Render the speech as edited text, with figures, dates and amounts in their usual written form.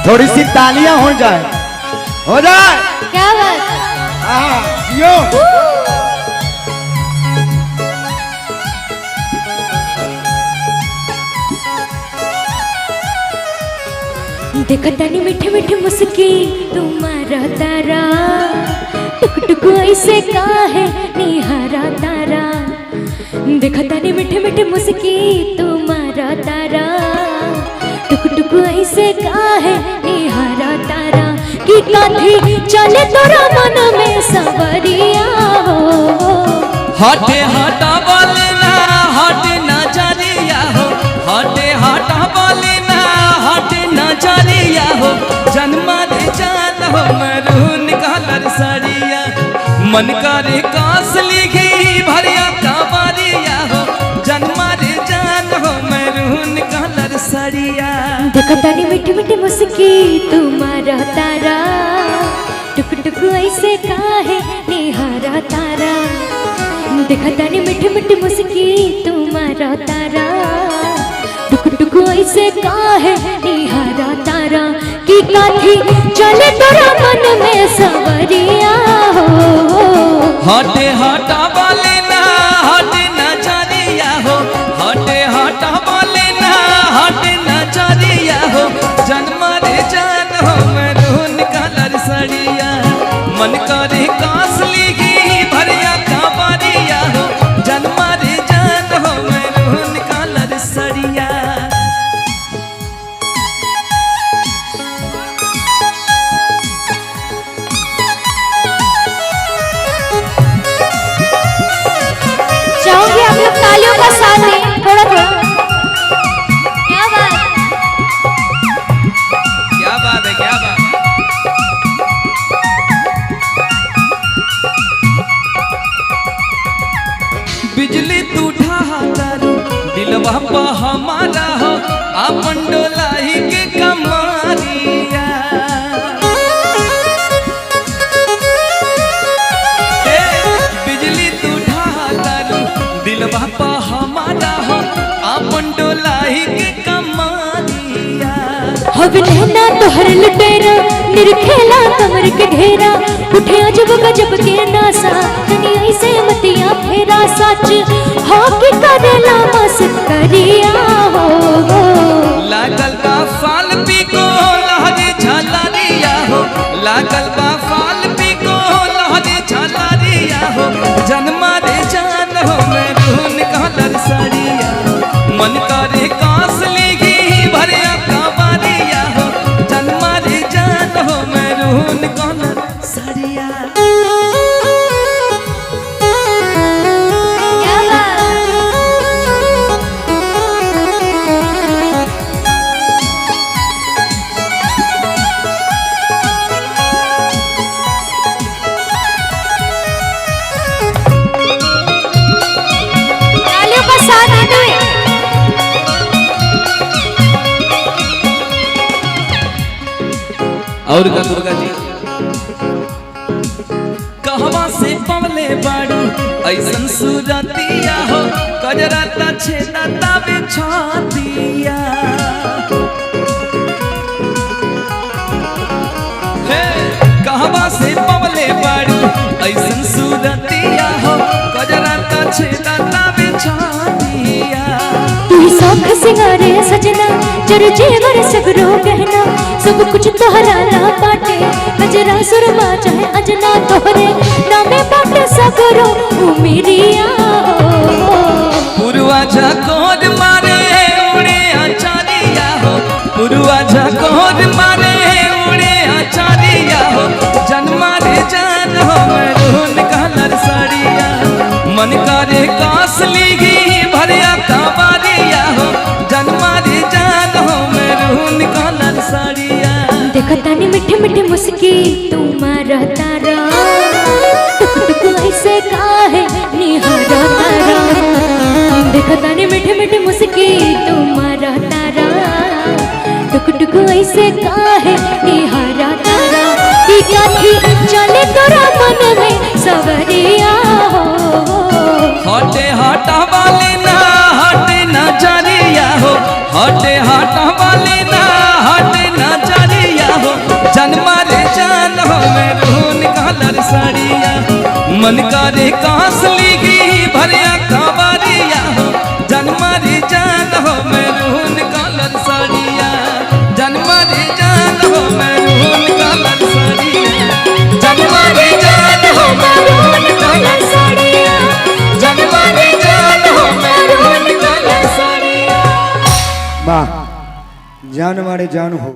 थोड़ी सी तालियां हो जाए क्या बात। हाँ जियो। देखतानी मीठे मीठे मुस्की तुम्हारा तारा टुक टुक ऐसे काहे निहारा तारा। देखतानी मीठे मीठे मुस्की तुम्हारा तारा टुक टुक ऐसे काहे निहारा तारा। की काठी चले तोरा मन में सवरिया हो। हटे हटा बोले ना हटे नजरिया हो। हटे हटा बोले ना हटे नजरिया हो। जन्मा रे जान हो मरून कलर सरिया मन करे कास लिखी भरिया कावरिया हो। जन्मा रे जान हो मरून कलर सरिया। देखतानी मीठी मीठी मुस्की तुम्हारा तारा टुक टुक ऐसे काहे निहारा तारा। देखतानी मीठी मीठी मुस्की तुम्हारा तारा टुक टुक ऐसे काहे निहारा तारा। की काठी चले तोरा मन में सवरिया हो। हटे हटा बोले ना हटे नजरिया हो। हटे हटा बोले ना हटे नजरिया हो। जन्मा रे जान हो मरून कलर सरिया मन करे कास लिखी भरिया कावरिया हो। जन्मा रे जान हो मरून कलर सरिया। चाहूंगी आप लोग तालियों का साथ दें थोड़ा थोड़ा। क्या बात। क्या बात है क्या बात है। बिजली तू ढातर दिलवा पर हमारा हो अपन डोलाई के कमारिया। बिजली तू ढातर दिलवा पर हमारा हो अपन डोलाई के कमारिया। हब नैना तोहर लुटेरा निरखेला कमर के घेरा उठे अजब गजब के नासा तनी ऐसे मतिया फेरा सच हो कि करेला मस्करिया हो। लागल बा फाल पिको लहरी झलरिया हो। लागल बा फाल पिको लहरी झलरिया हो। जन्मा रे जान हो मरून कलर सरिया मन करे कास लिखी भरिया कावरिया हो। जन्मा रे जान हो मरून कलर सरिया। क्या बात। तालियों का साथ देते हुए। और का दुर्गा जी कहवा से पवले बाड़ू ऐसन सूरतिया हो। कजराता छेदा तावे छातिया हे कहवा से पवले बाड़ू ऐसन सूरतिया हो। कजराता छेदा तावे छातिया। तू ही सौख सिंगारे सजना जर जेवर सगरो गहना सब कुछ तोहरा ना बाटे। गजरा सुरमा चाहे अजना तोहरे नामे बाटे सगरो उमिरिया हो। पुरवा झकोर मारे उड़े आचारिया हो। पुरवा झकोर मारे उड़े आचारिया हो। जन्मा रे जान हो मरून कलर सरिया मन करे कास लिखी भरिया कावरिया हो। जन्मा रे जान हो मरून कलर सरिया। देखतानी मीठे मीठे मुस्की तुम्हारा तारा टुक टुक ऐसे काहे निहारा तारा। देखतानी मीठे मीठे मुस्की तुम्हारा तारा टुक टुक ऐसे काहे निहारा तारा। की काठी चले तोरा मन में सवरिया हो। हटे हटा वाले ना हटे नजरिया हो। हटे हटा वाले ना हटे नजरिया साड़िया मन करे कास लीगी भरिया कबारिया हो जनमारी जान हो मैरून कलर साड़िया जनमारी जान हो मैरून कलर साड़िया जनमारी जान हो मैरून कलर साड़िया जनमारी जान हो मैरून कलर साड़िया वाह जान मारे जान हो।